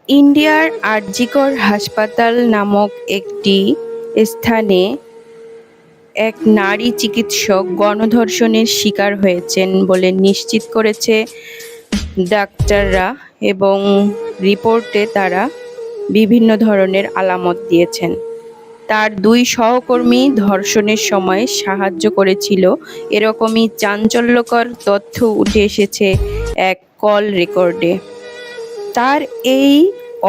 ইন্ডিয়ার আরজিকর হাসপাতাল নামক একটি স্থানে এক নারী চিকিৎসক গণধর্ষণের শিকার হয়েছেন বলে নিশ্চিত করেছে ডাক্তাররা, এবং রিপোর্টে তারা বিভিন্ন ধরনের আলামত দিয়েছেন। তার দুই সহকর্মী ধর্ষণের সময় সাহায্য করেছিল, এরকমই চাঞ্চল্যকর তথ্য উঠে এসেছে এক কল রেকর্ডে। তার এই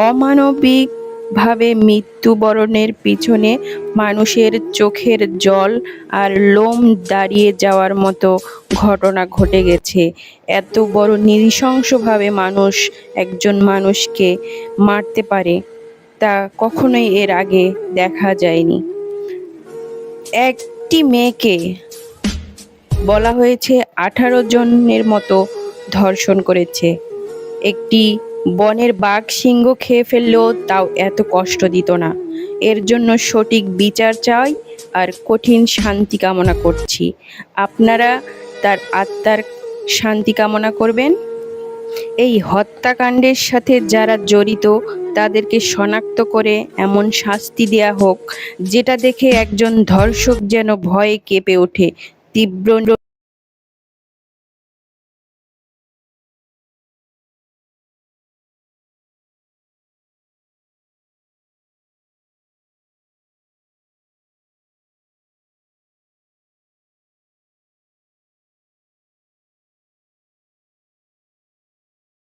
অমানবিকভাবে মৃত্যুবরণের পিছনে মানুষের চোখের জল আর লোম দাঁড়িয়ে যাওয়ার মতো ঘটনা ঘটে গেছে। এত বড় নৃশংসভাবে মানুষ একজন মানুষকে মারতে পারে তা কখনোই এর আগে দেখা যায়নি। একটি মেয়েকে বলা হয়েছে 18 জনের মতো ধর্ষণ করেছে। একটি বনের বাঘ সিংহ খেয়ে ফেললেও তাও এত কষ্ট দিত না। এর জন্য সঠিক বিচার চাই আর কঠিন শান্তি কামনা করছি। আপনারা তার আত্মার শান্তি কামনা করবেন। এই হত্যাকাণ্ডের সাথে যারা জড়িত তাদেরকে শনাক্ত করে এমন শাস্তি দেয়া হোক যেটা দেখে একজন ধর্ষক যেন ভয়ে কেঁপে ওঠে। তীব্র